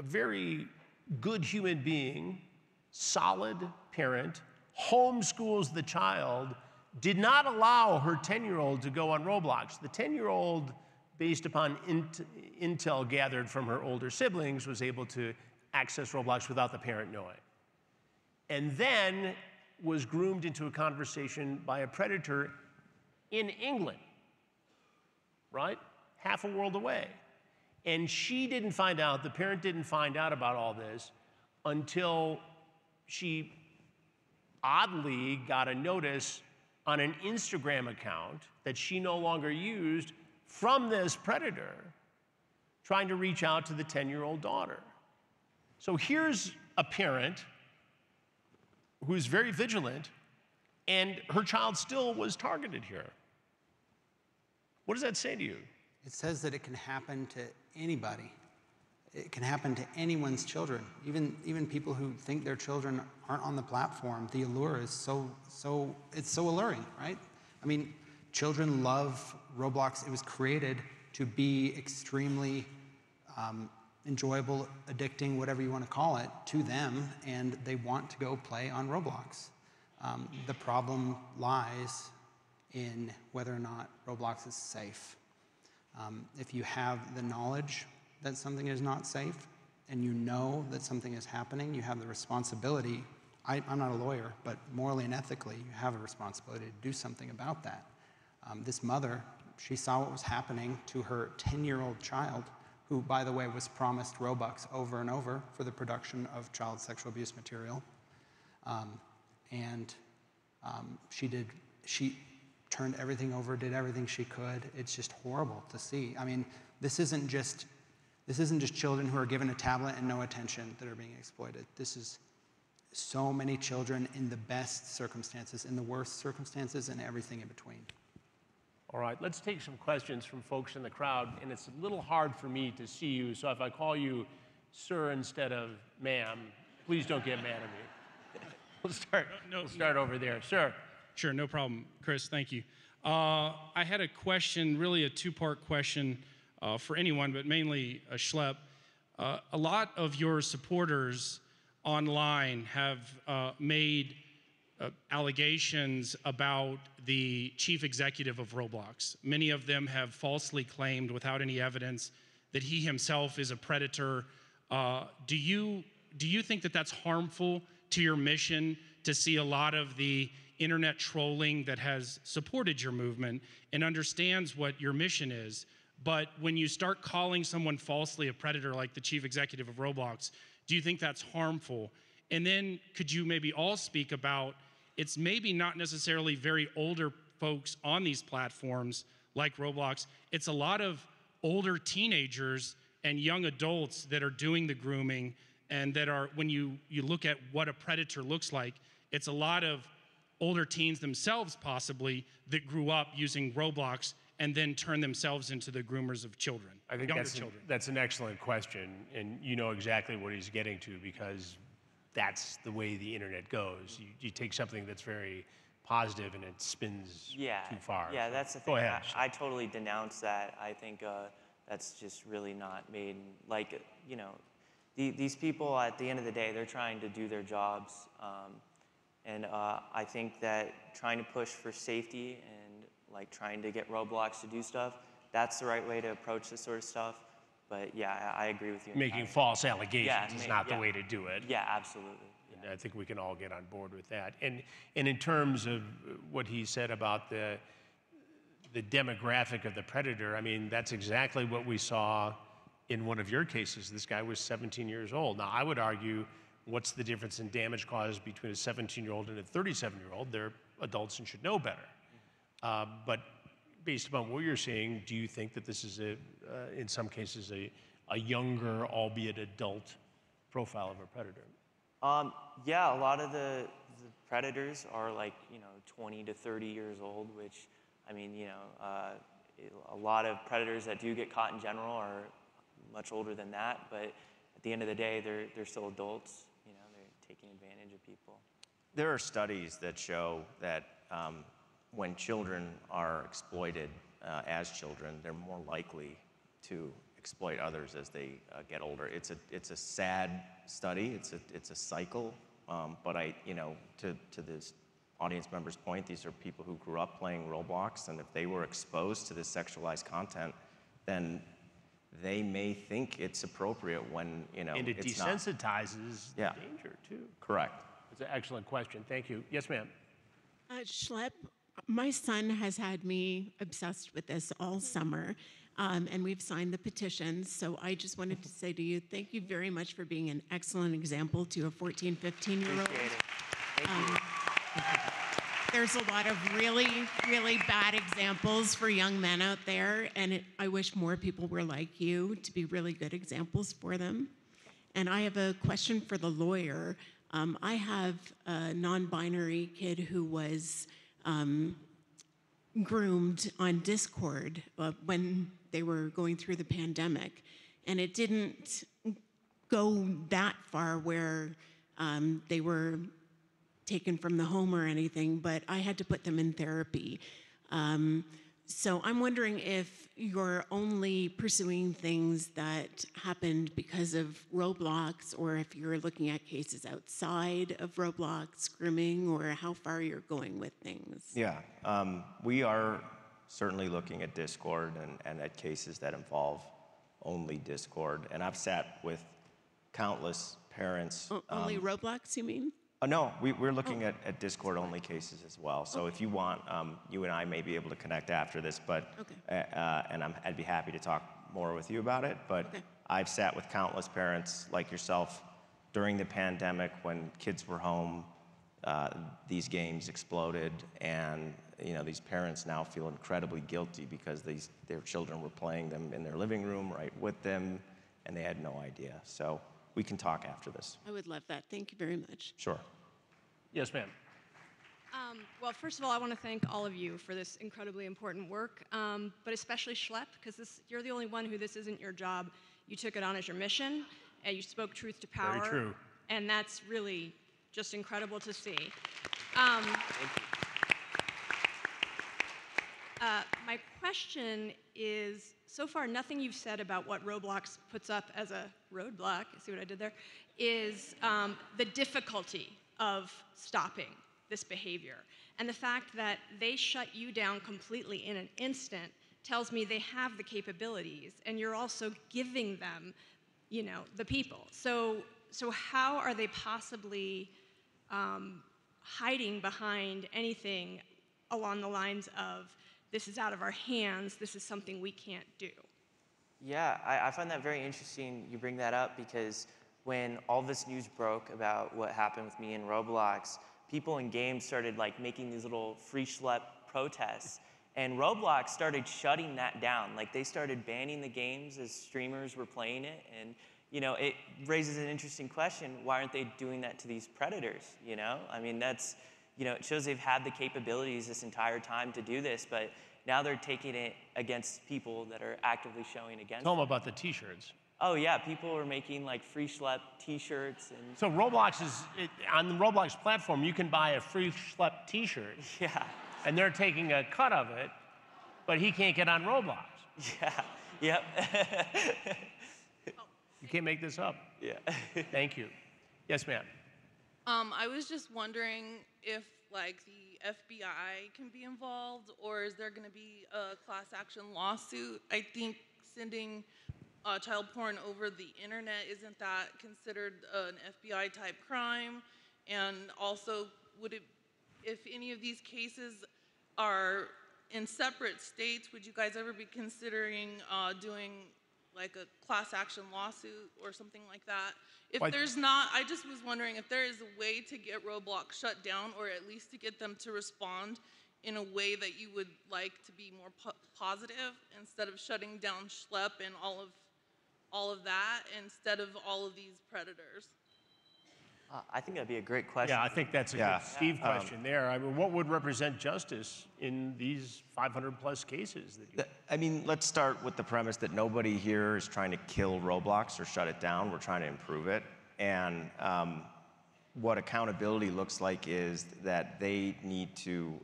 very good human being, solid parent, homeschools the child, did not allow her 10-year-old to go on Roblox. The 10-year-old, based upon intel gathered from her older siblings, was able to access Roblox without the parent knowing. And then was groomed into a conversation by a predator in England, right? Half a world away. And she didn't find out, the parent didn't find out about all this until she oddly got a notice on an Instagram account that she no longer used from this predator trying to reach out to the 10-year-old daughter. So here's a parent who's very vigilant, and her child still was targeted here. What does that say to you? It says that it can happen to anybody. It can happen to anyone's children, even people who think their children aren't on the platform. The allure is it's so alluring, right? I mean, children love Roblox. It was created to be extremely enjoyable, addicting, whatever you want to call it, to them, and they want to go play on Roblox. The problem lies in whether or not Roblox is safe. If you have the knowledge that something is not safe, and you know that something is happening, you have the responsibility. I'm not a lawyer, but morally and ethically, you have a responsibility to do something about that. This mother, she saw what was happening to her 10-year-old child, who, by the way, was promised Robux over and over for the production of child sexual abuse material. She turned everything over, did everything she could. It's just horrible to see. I mean, this isn't just children who are given a tablet and no attention that are being exploited. This is so many children in the best circumstances, in the worst circumstances, and everything in between. All right, let's take some questions from folks in the crowd, and it's a little hard for me to see you, so if I call you sir instead of ma'am, please don't get mad at me. We'll start over there. Sir. Sure, no problem. Chris, thank you. I had a question, really a two-part question for anyone, but mainly Schlep. A lot of your supporters online have made allegations about the chief executive of Roblox. Many of them have falsely claimed, without any evidence, that he himself is a predator. Do you think that that's harmful to your mission, to see a lot of the internet trolling that has supported your movement and understands what your mission is, but when you start calling someone falsely a predator like the chief executive of Roblox, do you think that's harmful? And then could you maybe all speak about, it's maybe not necessarily very older folks on these platforms like Roblox, it's a lot of older teenagers and young adults that are doing the grooming, and that are, when you look at what a predator looks like, it's a lot of older teens themselves possibly that grew up using Roblox and then turn themselves into the groomers of children, I think that's an excellent question, and you know exactly what he's getting to, because that's the way the internet goes. You take something that's very positive and it spins too far. Yeah, that's the thing. Go ahead. I totally denounce that. I think that's just really not made, like, you know, these people at the end of the day, they're trying to do their jobs. And I think that trying to push for safety and like trying to get Roblox to do stuff, that's the right way to approach this sort of stuff. But yeah, I agree with you. Making false allegations is not the way to do it. Yeah, absolutely. Yeah. I think we can all get on board with that. And in terms of what he said about the demographic of the predator, I mean, that's exactly what we saw in one of your cases. This guy was 17 years old. Now, I would argue, what's the difference in damage caused between a 17-year-old and a 37-year-old? They're adults and should know better. But based upon what you're saying, do you think that this is, in some cases, a younger, albeit adult, profile of a predator? Yeah, a lot of the predators are like, 20 to 30 years old, which, I mean, a lot of predators that do get caught in general are much older than that, but at the end of the day, they're still adults. They're taking advantage of people. There are studies that show that when children are exploited as children, they're more likely to exploit others as they get older. It's a sad study. It's a cycle. But to this audience member's point, these are people who grew up playing Roblox, and if they were exposed to this sexualized content, then they may think it's appropriate when and it it's desensitizes Yeah. the danger too. Correct. It's an excellent question. Thank you. Yes, ma'am. Schlep, my son has had me obsessed with this all summer, and we've signed the petitions. So I just wanted to say to you, thank you very much for being an excellent example to a 14, 15-year-old. Appreciate it. Thank you. There's a lot of really, really bad examples for young men out there, and I wish more people were like you to be really good examples for them. And I have a question for the lawyer. I have a non-binary kid who was groomed on Discord when they were going through the pandemic, and it didn't go that far where they were taken from the home or anything, but I had to put them in therapy. So I'm wondering if you're only pursuing things that happened because of Roblox, or if you're looking at cases outside of Roblox, grooming, or how far you're going with things. Yeah, we are certainly looking at Discord and at cases that involve only Discord. And I've sat with countless parents. Only Roblox, you mean? No, we're looking at Discord-only cases as well. So if you want, you and I may be able to connect after this, but and I'd be happy to talk more with you about it. But I've sat with countless parents like yourself during the pandemic when kids were home. These games exploded, and these parents now feel incredibly guilty because their children were playing them in their living room right with them, and they had no idea. So we can talk after this. I would love that. Thank you very much. Sure. Yes, ma'am. Well, first of all, I want to thank all of you for this incredibly important work, but especially Schlep, because you're the only one who this isn't your job. You took it on as your mission, and you spoke truth to power. Very true. And that's really just incredible to see. Thank you. My question is, so far, nothing you've said about what Roblox puts up as a roadblock, see what I did there, is the difficulty of stopping this behavior. And the fact that they shut you down completely in an instant tells me they have the capabilities, and you're also giving them, the people. So how are they possibly hiding behind anything along the lines of, this is out of our hands, this is something we can't do? Yeah, I find that very interesting you bring that up, because when all this news broke about what happened with me in Roblox, people in games started making these little free Schlep protests, and Roblox started shutting that down. They started banning the games as streamers were playing it, and it raises an interesting question: why aren't they doing that to these predators? I mean, that's it shows they've had the capabilities this entire time to do this, but now they're taking it against people that are actively showing against Tell them them. about the T-shirts. Oh yeah, people are making free Schlep T-shirts and. So Roblox on the Roblox platform, you can buy a free Schlep T-shirt. Yeah. And they're taking a cut of it, but he can't get on Roblox. Yeah. Yep. You can't make this up. Yeah. Thank you. Yes, ma'am. I was just wondering if the FBI can be involved, or is there going to be a class action lawsuit? I think sending child porn over the internet, isn't that considered an FBI type crime? And also, if any of these cases are in separate states, would you guys ever be considering doing like a class action lawsuit or something like that? If there's not, I just was wondering if there is a way to get Roblox shut down, or at least to get them to respond in a way that you would like to be more positive, instead of shutting down Schlep and all of that, instead of all of these predators. I think that'd be a great question. Yeah, I think that's a good Steve question there. I mean, what would represent justice in these 500 plus cases that you... I mean, let's start with the premise that nobody here is trying to kill Roblox or shut it down. We're trying to improve it. And what accountability looks like is that they need to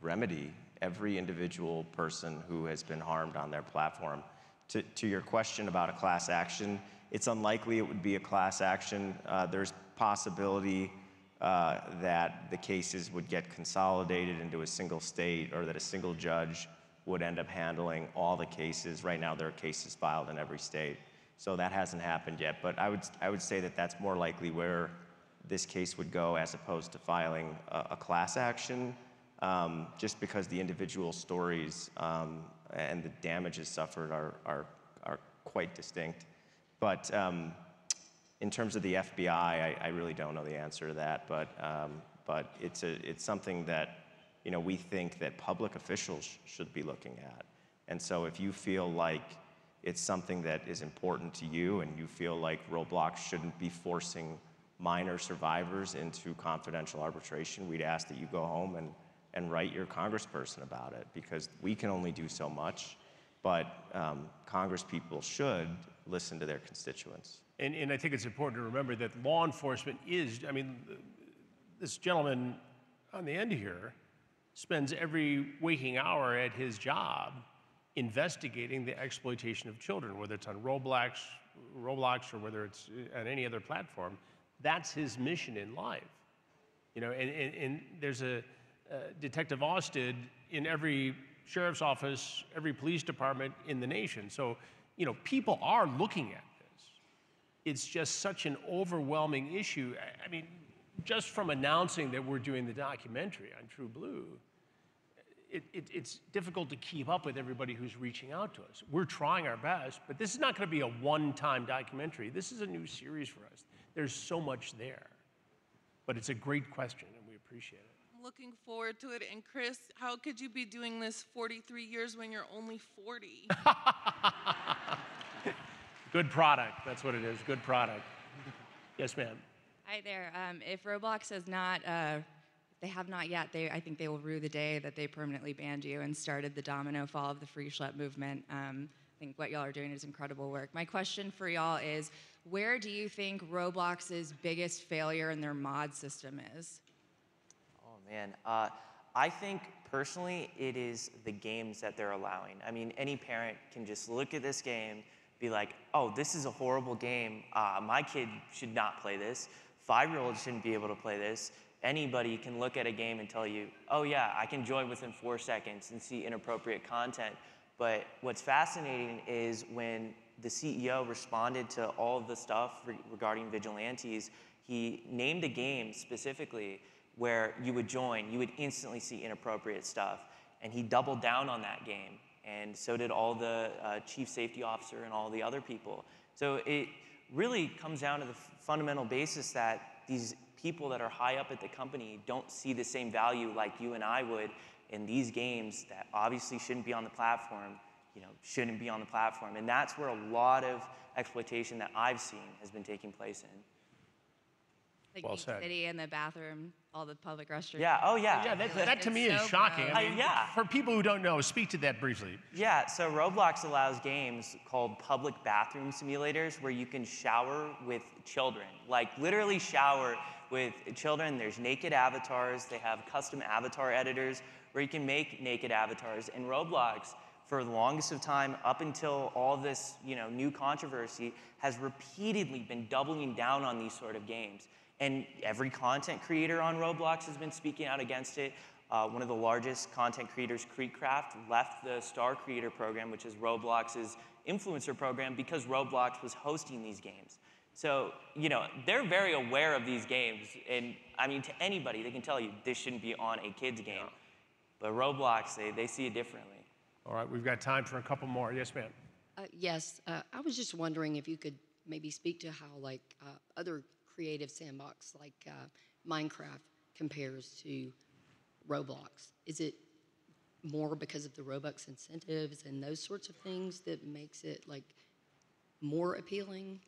remedy every individual person who has been harmed on their platform. To your question about a class action, it's unlikely it would be a class action. There's possibility that the cases would get consolidated into a single state, or that a single judge would end up handling all the cases. Right now, there are cases filed in every state. So that hasn't happened yet. But I would say that that's more likely where this case would go, as opposed to filing a class action, just because the individual stories and the damages suffered are quite distinct. But in terms of the FBI, I really don't know the answer to that. But it's something that we think that public officials should be looking at. And so if you feel like it's something that is important to you, and you feel like Roblox shouldn't be forcing minor survivors into confidential arbitration, we'd ask that you go home and write your congressperson about it, because we can only do so much. But congresspeople should listen to their constituents. And I think it's important to remember that law enforcement is, I mean, this gentleman on the end here spends every waking hour at his job investigating the exploitation of children, whether it's on Roblox, or whether it's on any other platform. That's his mission in life. And there's a Detective Ousted in every sheriff's office, every police department in the nation. So, people are looking at this. It's just such an overwhelming issue. I mean, just from announcing that we're doing the documentary on True Blue, it's difficult to keep up with everybody who's reaching out to us. We're trying our best, but this is not going to be a one-time documentary. This is a new series for us. There's so much there. But it's a great question, and we appreciate it. I'm looking forward to it. And Chris, how could you be doing this 43 years when you're only 40? Good product. That's what it is. Good product. Yes, ma'am. Hi there. If Roblox has not, they have not yet, I think they will rue the day that they permanently banned you and started the domino fall of the free Schlep movement. I think what y'all are doing is incredible work. My question for y'all is, where do you think Roblox's biggest failure in their mod system is? Oh man, I think personally it is the games that they're allowing. I mean, any parent can just look at this game, be like, oh, this is a horrible game. My kid should not play this. 5-year-olds shouldn't be able to play this. Anybody can look at a game and tell you, oh yeah, I can join within 4 seconds and see inappropriate content. But what's fascinating is when the CEO responded to all of the stuff regarding vigilantes, he named a game specifically where you would join, you would instantly see inappropriate stuff. And he doubled down on that game. And so did all the chief safety officer and all the other people. So it really comes down to the fundamental basis that these people that are high up at the company don't see the same value like you and I would in these games that obviously shouldn't be on the platform, shouldn't be on the platform. And that's where a lot of exploitation that I've seen has been taking place in. Like Well Geek said. City and the bathroom, all the public restrooms. Yeah, oh yeah. Yeah, that to me is so shocking. gross. I mean, yeah. For people who don't know, speak to that briefly. Yeah, so Roblox allows games called public bathroom simulators where you can shower with children. Like literally shower with children. There's naked avatars. They have custom avatar editors where you can make naked avatars. And Roblox, for the longest of time, up until all this new controversy, has repeatedly been doubling down on these sort of games. And every content creator on Roblox has been speaking out against it. One of the largest content creators, Creekcraft, left the Star Creator program, which is Roblox's influencer program, because Roblox was hosting these games. So, you know, they're very aware of these games. And I mean, to anybody, they can tell you this shouldn't be on a kid's game. Yeah. But Roblox, they see it differently. All right, we've got time for a couple more. Yes, ma'am. Yes, I was just wondering if you could maybe speak to how like other creative sandbox like Minecraft compares to Roblox. Is it more because of the Robux incentives and those sorts of things that makes it like more appealing?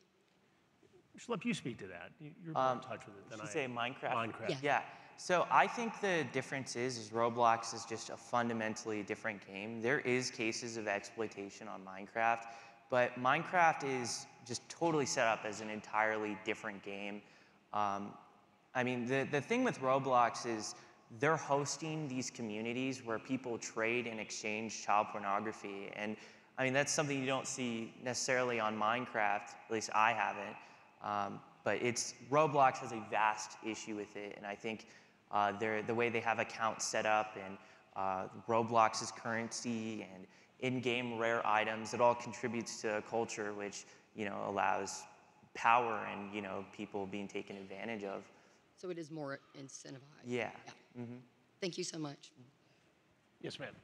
Schlep, you speak to that. You're more in touch with it than I am. You say Minecraft? Minecraft. Yeah. Yeah. So I think the difference is Roblox is just a fundamentally different game. There is cases of exploitation on Minecraft, but Minecraft is just totally set up as an entirely different game. I mean, the thing with Roblox is they're hosting these communities where people trade and exchange child pornography. And I mean, that's something you don't see necessarily on Minecraft, at least I haven't. But Roblox has a vast issue with it. And I think the way they have accounts set up and Roblox's currency and in-game rare items, it all contributes to a culture which, you know, allows power and, you know, people being taken advantage of. So it is more incentivized. Yeah. Mm-hmm. Thank you so much. Yes, ma'am.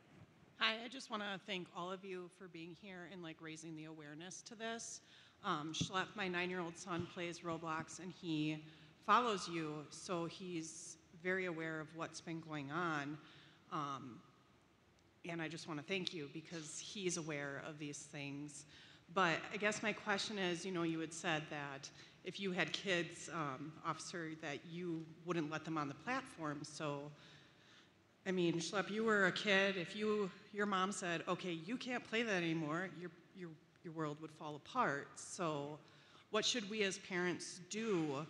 Hi, I just want to thank all of you for being here and like raising the awareness to this. Schlep, my 9-year-old son, plays Roblox and he follows you, so he's very aware of what's been going on. And I just want to thank you because he's aware of these things. But I guess my question is, you know, you had said that if you had kids, officer, that you wouldn't let them on the platform. So, I mean, Schlep, you were a kid. If your mom said, okay, you can't play that anymore, your world would fall apart. So what should we as parents do,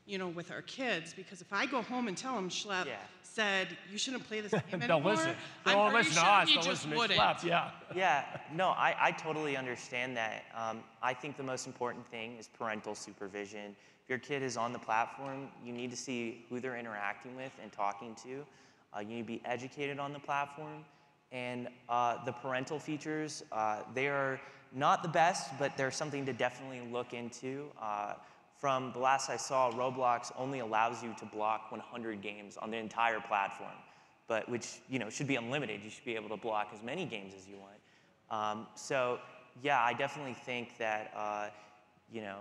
you know, with our kids? Because if I go home and tell them Schlep said you shouldn't play this game They'll anymore, listen. They I'm won't pretty listen sure to us. he They'll just listen to wouldn't. Schlep. Yeah. Yeah, no, I totally understand that. I think the most important thing is parental supervision. If your kid is on the platform, you need to see who they're interacting with and talking to. You need to be educated on the platform. And the parental features, they are not the best, but they're something to definitely look into. From the last I saw, Roblox only allows you to block 100 games on the entire platform, but which, you know, should be unlimited. You should be able to block as many games as you want. So yeah, I definitely think that you know,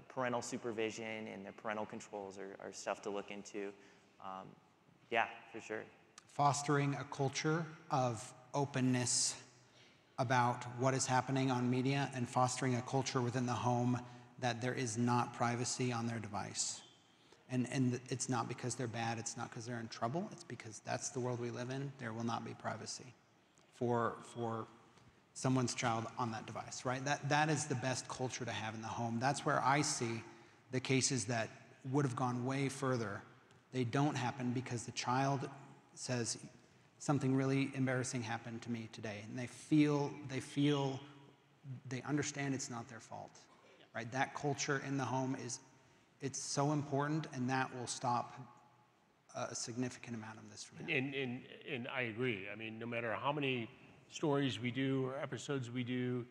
parental supervision and the parental controls are stuff to look into. Yeah, for sure. Fostering a culture of openness about what is happening on media and fostering a culture within the home that there is not privacy on their device. And it's not because they're bad, it's not because they're in trouble, it's because that's the world we live in. There will not be privacy for someone's child on that device, right? That is the best culture to have in the home. That's where I see the cases that would have gone way further. They don't happen because the child says something really embarrassing happened to me today, and they understand it's not their fault, right? That culture in the home it's so important, and that will stop a significant amount of this from happening. And I agree. I mean, no matter how many stories we do or episodes we do,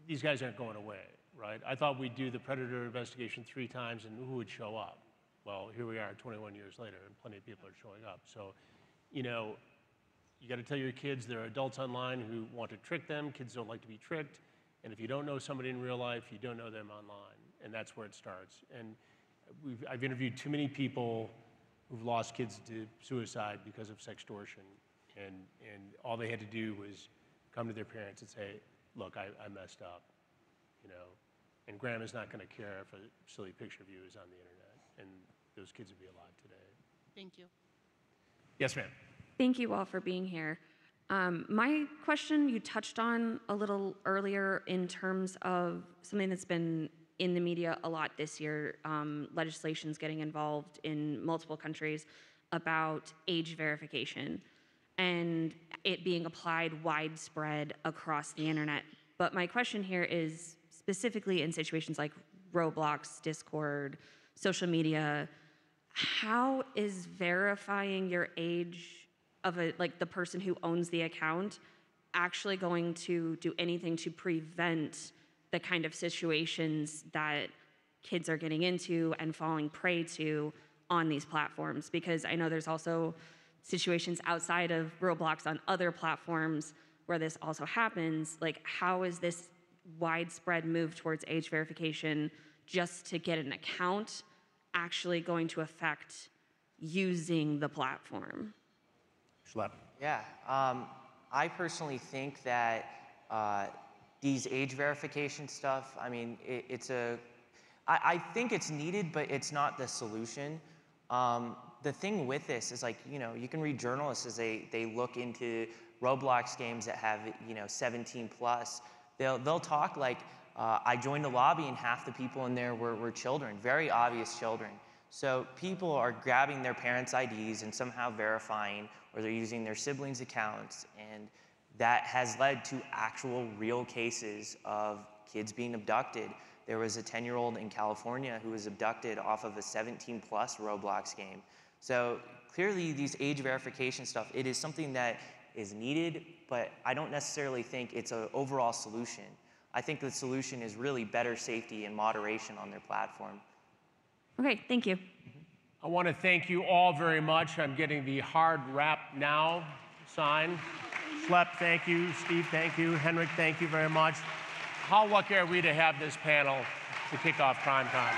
these guys aren't going away, right? I thought we'd do the Predator investigation 3 times and who would show up? Well, here we are 21 years later, and plenty of people are showing up. So, you know, you got to tell your kids there are adults online who want to trick them. Kids don't like to be tricked. And if you don't know somebody in real life, you don't know them online. And that's where it starts. And I've interviewed too many people who've lost kids to suicide because of sextortion. And all they had to do was come to their parents and say, look, I messed up, you know. And grandma's not going to care if a silly picture of you is on the internet. And those kids would be alive today. Thank you. Yes, ma'am. Thank you all for being here. My question you touched on a little earlier in terms of something that's been in the media a lot this year, legislation's getting involved in multiple countries about age verification and it being applied widespread across the internet. But my question here is specifically in situations like Roblox, Discord, social media, how is verifying your age of the person who owns the account actually going to do anything to prevent the kind of situations that kids are getting into and falling prey to on these platforms? Because I know there's also situations outside of Roblox on other platforms where this also happens. Like, how is this widespread move towards age verification just to get an account actually going to affect using the platform? Schlep. Yeah, I personally think that these age verification stuff, I mean, I think it's needed, but it's not the solution. The thing with this is, like, you know, you can read journalists as they look into Roblox games that have, you know, 17 plus. They'll talk like, I joined a lobby and half the people in there were children, very obvious children. So people are grabbing their parents' IDs and somehow verifying, or they're using their siblings' accounts, and that has led to actual real cases of kids being abducted. There was a 10-year-old in California who was abducted off of a 17-plus Roblox game. So clearly these age verification stuff, it is something that is needed, but I don't necessarily think it's an overall solution. I think the solution is really better safety and moderation on their platform. Okay, thank you. I want to thank you all very much. I'm getting the hard wrap now sign. Schlep, thank you. Steve, thank you. Henrik, thank you very much. How lucky are we to have this panel to kick off CrimeCon?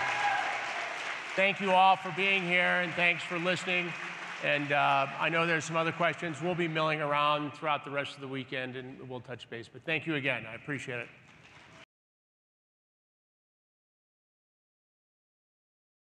Thank you all for being here, and thanks for listening. And I know there's some other questions. We'll be milling around throughout the rest of the weekend, and we'll touch base. But thank you again. I appreciate it.